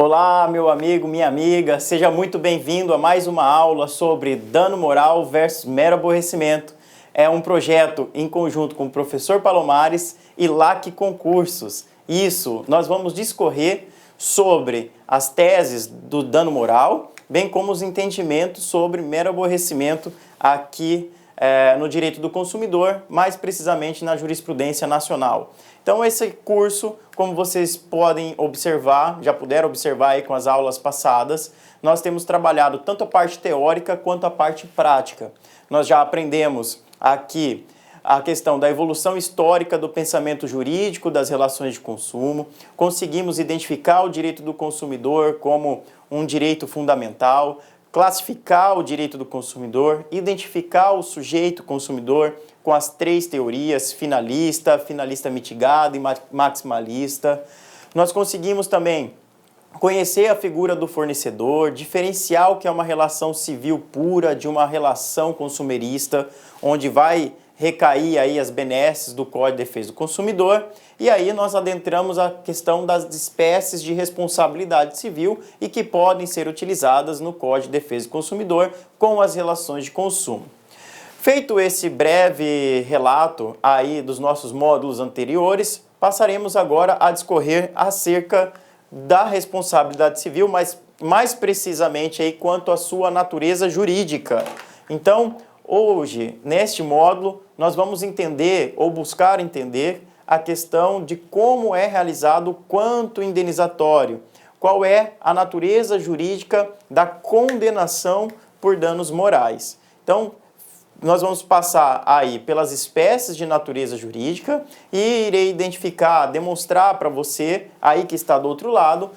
Olá, meu amigo, minha amiga, seja muito bem-vindo a mais uma aula sobre dano moral versus mero aborrecimento. É um projeto em conjunto com o professor Palomares e LAC Concursos. Isso, nós vamos discorrer sobre as teses do dano moral, bem como os entendimentos sobre mero aborrecimento aqui no direito do consumidor, mais precisamente na jurisprudência nacional. Então esse curso, como vocês podem observar, já puderam observar aí com as aulas passadas, nós temos trabalhado tanto a parte teórica quanto a parte prática. Nós já aprendemos aqui a questão da evolução histórica do pensamento jurídico das relações de consumo, conseguimos identificar o direito do consumidor como um direito fundamental, classificar o direito do consumidor, identificar o sujeito consumidor com as três teorias, finalista, finalista mitigado e maximalista. Nós conseguimos também conhecer a figura do fornecedor, diferenciar o que é uma relação civil pura de uma relação consumerista, onde vai recair aí as benesses do Código de Defesa do Consumidor, e aí nós adentramos a questão das espécies de responsabilidade civil e que podem ser utilizadas no Código de Defesa do Consumidor com as relações de consumo. Feito esse breve relato aí dos nossos módulos anteriores, passaremos agora a discorrer acerca da responsabilidade civil, mas mais precisamente aí quanto à sua natureza jurídica. Então, hoje, neste módulo, nós vamos entender ou buscar entender a questão de como é realizado o quanto indenizatório, qual é a natureza jurídica da condenação por danos morais. Então, nós vamos passar aí pelas espécies de natureza jurídica e irei identificar, demonstrar para você, aí que está do outro lado,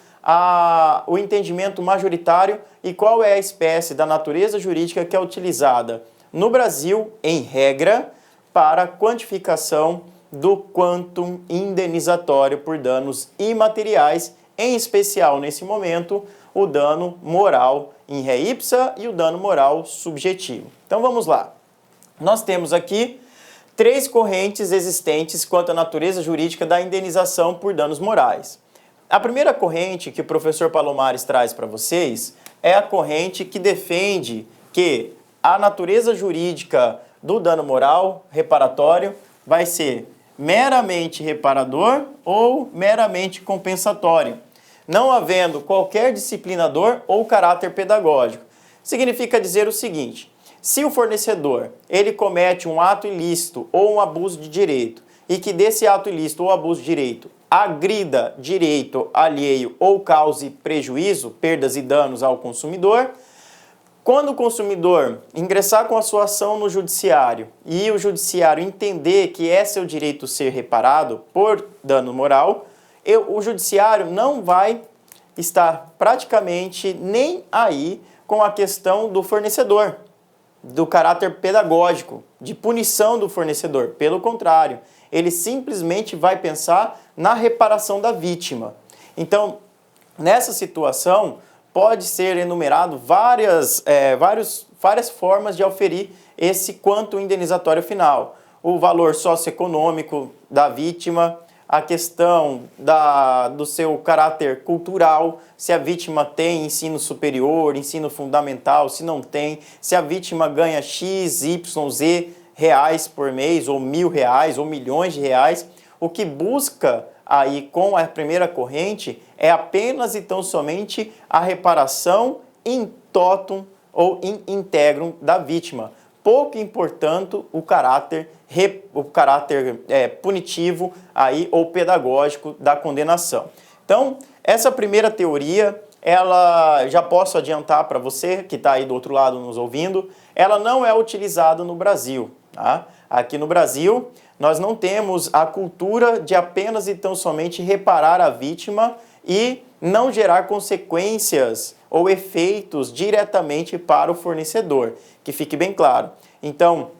o entendimento majoritário e qual é a espécie da natureza jurídica que é utilizada no Brasil, em regra, para quantificação do quantum indenizatório por danos imateriais, em especial, nesse momento, o dano moral in re ipsa e o dano moral subjetivo. Então, vamos lá. Nós temos aqui três correntes existentes quanto à natureza jurídica da indenização por danos morais. A primeira corrente que o professor Palomares traz para vocês é a corrente que defende que a natureza jurídica do dano moral reparatório vai ser meramente reparador ou meramente compensatório, não havendo qualquer disciplinador ou caráter pedagógico. Significa dizer o seguinte: se o fornecedor ele comete um ato ilícito ou um abuso de direito e que desse ato ilícito ou abuso de direito agrida direito alheio ou cause prejuízo, perdas e danos ao consumidor, quando o consumidor ingressar com a sua ação no judiciário e o judiciário entender que é seu direito ser reparado por dano moral, o judiciário não vai estar praticamente nem aí com a questão do fornecedor, do caráter pedagógico, de punição do fornecedor. Pelo contrário, ele simplesmente vai pensar na reparação da vítima. Então, nessa situação, pode ser enumerado várias formas de auferir esse quanto indenizatório final. O valor socioeconômico da vítima, a questão do seu caráter cultural, se a vítima tem ensino superior, ensino fundamental, se não tem, se a vítima ganha X, Y, Z reais por mês, ou R$1.000, ou milhões de reais. O que busca aí com a primeira corrente é apenas e tão somente a reparação in totum ou in integrum da vítima, pouco importando o caráter punitivo aí, ou pedagógico da condenação. Então, essa primeira teoria, ela já posso adiantar para você que está aí do outro lado nos ouvindo, ela não é utilizada no Brasil. Tá? Aqui no Brasil, nós não temos a cultura de apenas e tão somente reparar a vítima e não gerar consequências ou efeitos diretamente para o fornecedor, que fique bem claro. Então,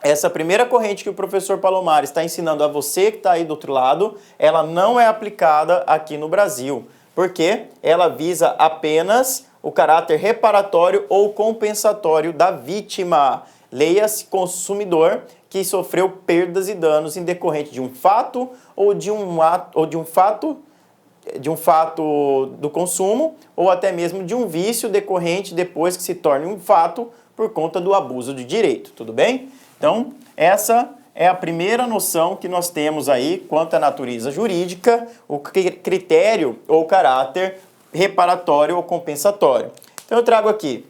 essa primeira corrente que o professor Palomares está ensinando a você que está aí do outro lado, ela não é aplicada aqui no Brasil, porque ela visa apenas o caráter reparatório ou compensatório da vítima. Leia-se consumidor que sofreu perdas e danos em decorrente de um fato ou de um fato do consumo ou até mesmo de um vício decorrente depois que se torne um fato por conta do abuso de direito, tudo bem? Então, essa é a primeira noção que nós temos aí quanto à natureza jurídica, o critério ou caráter reparatório ou compensatório. Então eu trago aqui,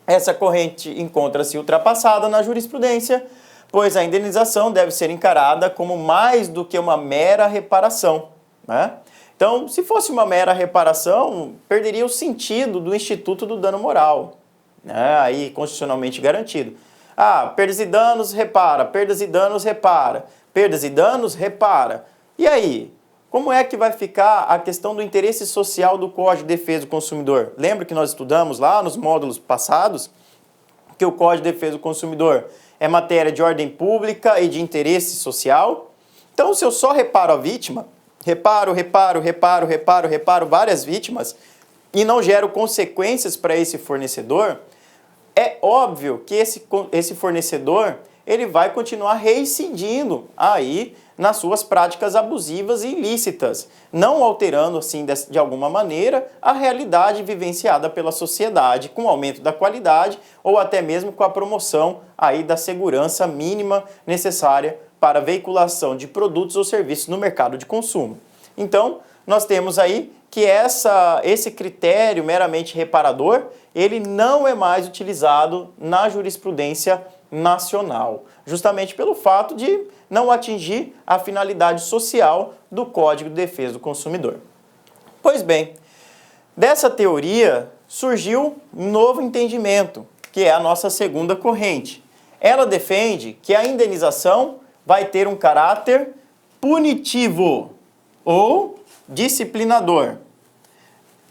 essa corrente encontra-se ultrapassada na jurisprudência, pois a indenização deve ser encarada como mais do que uma mera reparação, né? Então, se fosse uma mera reparação, perderia o sentido do instituto do dano moral, né? Aí constitucionalmente garantido. Ah, perdas e danos, repara, perdas e danos, repara, perdas e danos, repara. E aí? Como é que vai ficar a questão do interesse social do Código de Defesa do Consumidor? Lembra que nós estudamos lá nos módulos passados que o Código de Defesa do Consumidor é matéria de ordem pública e de interesse social? Então, se eu só reparo a vítima, reparo várias vítimas e não gero consequências para esse fornecedor, é óbvio que esse fornecedor ele vai continuar reincidindo aí nas suas práticas abusivas e ilícitas, não alterando assim de alguma maneira a realidade vivenciada pela sociedade com o aumento da qualidade ou até mesmo com a promoção aí da segurança mínima necessária para a veiculação de produtos ou serviços no mercado de consumo. Então, nós temos aí que esse critério meramente reparador, ele não é mais utilizado na jurisprudência nacional, justamente pelo fato de não atingir a finalidade social do Código de Defesa do Consumidor. Pois bem, dessa teoria surgiu um novo entendimento, que é a nossa segunda corrente. Ela defende que a indenização vai ter um caráter punitivo ou disciplinador.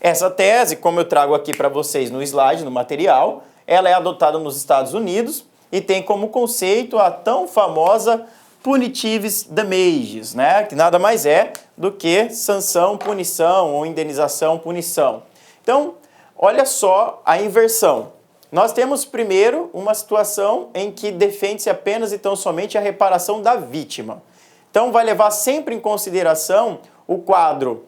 Essa tese, como eu trago aqui para vocês no slide, no material, ela é adotada nos Estados Unidos e tem como conceito a tão famosa punitive damages, né? Que nada mais é do que sanção, punição ou indenização, punição. Então, olha só a inversão. Nós temos primeiro uma situação em que defende-se apenas e tão somente a reparação da vítima. Então, vai levar sempre em consideração o quadro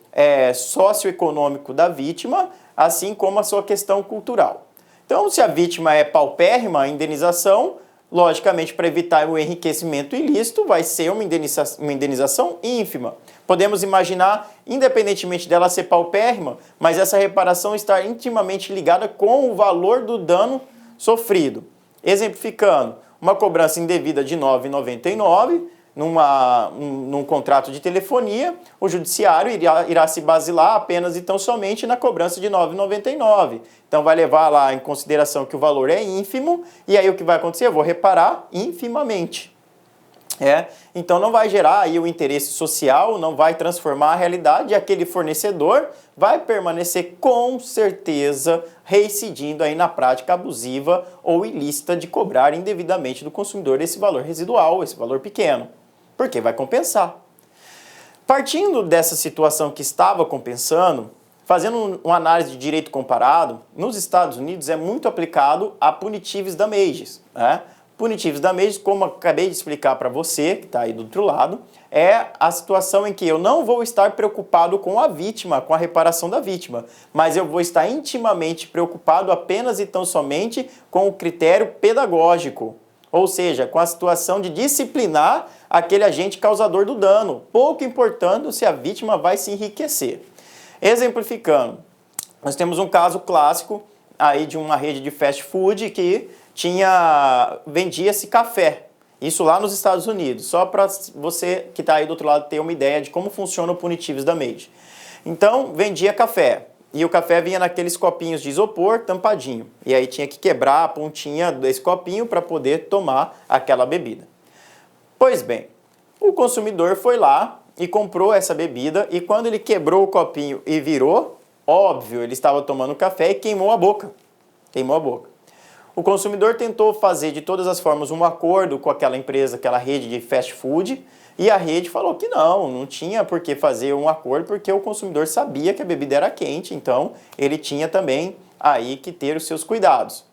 socioeconômico da vítima, assim como a sua questão cultural. Então, se a vítima é paupérrima, a indenização, logicamente, para evitar o enriquecimento ilícito, vai ser uma indenização ínfima. Podemos imaginar, independentemente dela ser paupérrima, mas essa reparação estar intimamente ligada com o valor do dano sofrido. Exemplificando, uma cobrança indevida de R$ 9,99, num contrato de telefonia, o judiciário irá se basilar apenas e tão somente na cobrança de R$ 9,99. Então vai levar lá em consideração que o valor é ínfimo, e aí o que vai acontecer? Eu vou reparar infimamente. Então não vai gerar aí o interesse social, não vai transformar a realidade, e aquele fornecedor vai permanecer com certeza reincidindo aí na prática abusiva ou ilícita de cobrar indevidamente do consumidor esse valor residual, esse valor pequeno. Porque vai compensar. Partindo dessa situação que estava compensando, fazendo uma análise de direito comparado, nos Estados Unidos é muito aplicado a punitive damages, né? Punitive damages, como eu acabei de explicar para você, que está aí do outro lado, é a situação em que eu não vou estar preocupado com a vítima, com a reparação da vítima, mas eu vou estar intimamente preocupado apenas e tão somente com o critério pedagógico, ou seja, com a situação de disciplinar aquele agente causador do dano, pouco importando se a vítima vai se enriquecer. Exemplificando, nós temos um caso clássico aí de uma rede de fast food que vendia-se café, isso lá nos Estados Unidos, só para você que está aí do outro lado ter uma ideia de como funciona o punitive damage. Então, vendia café. E o café vinha naqueles copinhos de isopor tampadinho. E aí tinha que quebrar a pontinha desse copinho para poder tomar aquela bebida. Pois bem, o consumidor foi lá e comprou essa bebida e quando ele quebrou o copinho e virou, óbvio, ele estava tomando café e queimou a boca. Queimou a boca. O consumidor tentou fazer de todas as formas um acordo com aquela empresa, aquela rede de fast food, e a rede falou que não tinha por que fazer um acordo, porque o consumidor sabia que a bebida era quente, então ele tinha também aí que ter os seus cuidados.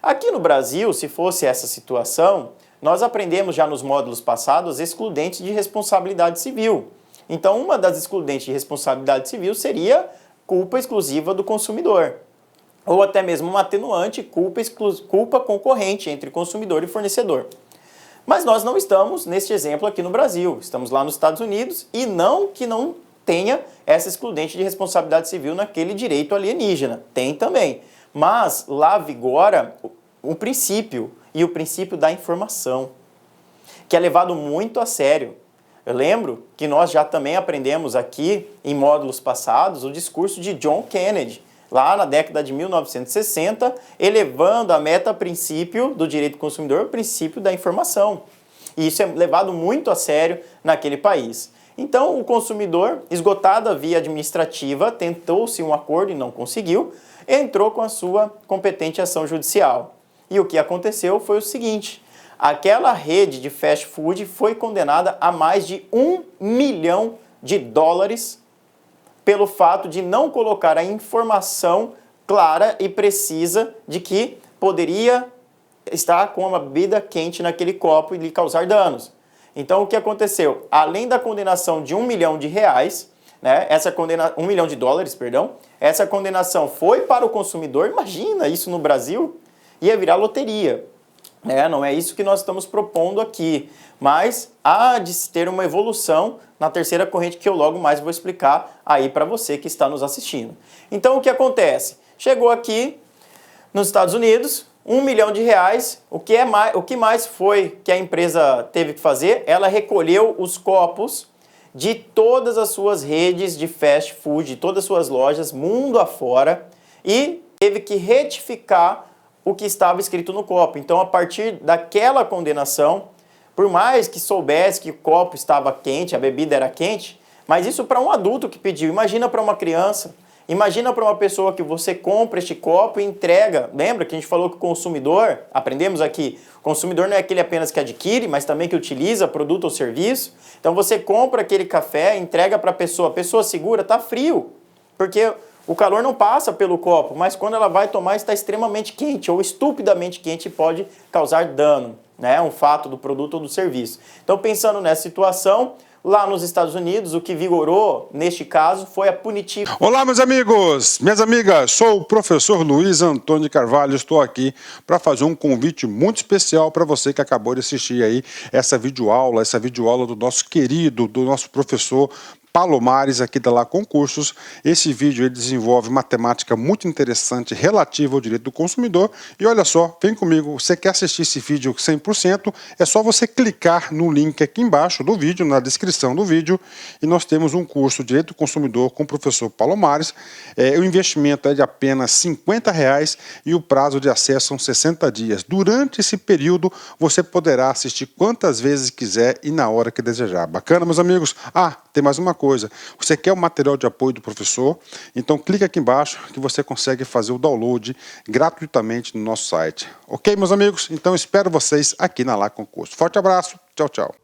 Aqui no Brasil, se fosse essa situação, nós aprendemos já nos módulos passados excludentes de responsabilidade civil. Então, uma das excludentes de responsabilidade civil seria culpa exclusiva do consumidor. Ou até mesmo uma atenuante, culpa concorrente entre consumidor e fornecedor. Mas nós não estamos neste exemplo aqui no Brasil, estamos lá nos Estados Unidos e não que não tenha essa excludente de responsabilidade civil naquele direito alienígena, tem também. Mas lá vigora o princípio, e o princípio da informação, que é levado muito a sério. Eu lembro que nós já também aprendemos aqui, em módulos passados, o discurso de John Kennedy, lá na década de 1960, elevando a meta-princípio do direito do consumidor, o princípio da informação. E isso é levado muito a sério naquele país. Então, o consumidor, esgotado a via administrativa, tentou-se um acordo e não conseguiu, entrou com a sua competente ação judicial. E o que aconteceu foi o seguinte: aquela rede de fast food foi condenada a mais de $1 milhão pelo fato de não colocar a informação clara e precisa de que poderia estar com uma bebida quente naquele copo e lhe causar danos. Então, o que aconteceu? Além da condenação de $1 milhão, né, $1 milhão, perdão, essa condenação foi para o consumidor. Imagina isso no Brasil, ia virar loteria. Não é isso que nós estamos propondo aqui, mas há de ter uma evolução na terceira corrente que eu logo mais vou explicar aí para você que está nos assistindo. Então, o que acontece? Chegou aqui nos Estados Unidos, $1 milhão, o que mais foi que a empresa teve que fazer? Ela recolheu os copos de todas as suas redes de fast food, de todas as suas lojas, mundo afora, e teve que retificar o que estava escrito no copo. Então, a partir daquela condenação, por mais que soubesse que o copo estava quente, a bebida era quente, mas isso para um adulto que pediu, imagina para uma criança, imagina para uma pessoa que você compra este copo e entrega. Lembra que a gente falou que o consumidor, aprendemos aqui, o consumidor não é aquele apenas que adquire, mas também que utiliza produto ou serviço. Então, você compra aquele café, entrega para a pessoa segura, está frio, porque o calor não passa pelo copo, mas quando ela vai tomar está extremamente quente ou estupidamente quente e pode causar dano, né? Um fato do produto ou do serviço. Então, pensando nessa situação, lá nos Estados Unidos, o que vigorou neste caso foi a punitiva. Olá, meus amigos, minhas amigas, sou o professor Luiz Antônio de Carvalho, estou aqui para fazer um convite muito especial para você que acabou de assistir aí essa videoaula do nosso querido, do nosso professor Palomares, aqui da Lá Concursos. Esse vídeo ele desenvolve uma temática muito interessante relativa ao direito do consumidor. E olha só, vem comigo, você quer assistir esse vídeo 100%, é só você clicar no link aqui embaixo do vídeo, na descrição do vídeo, e nós temos um curso Direito do Consumidor com o professor Palomares. O investimento é de apenas R$50 e o prazo de acesso são 60 dias. Durante esse período, você poderá assistir quantas vezes quiser e na hora que desejar. Bacana, meus amigos? Tem mais uma coisa. Você quer o material de apoio do professor? Então clica aqui embaixo que você consegue fazer o download gratuitamente no nosso site. Ok, meus amigos? Então espero vocês aqui na Lá Concurso. Forte abraço. Tchau, tchau.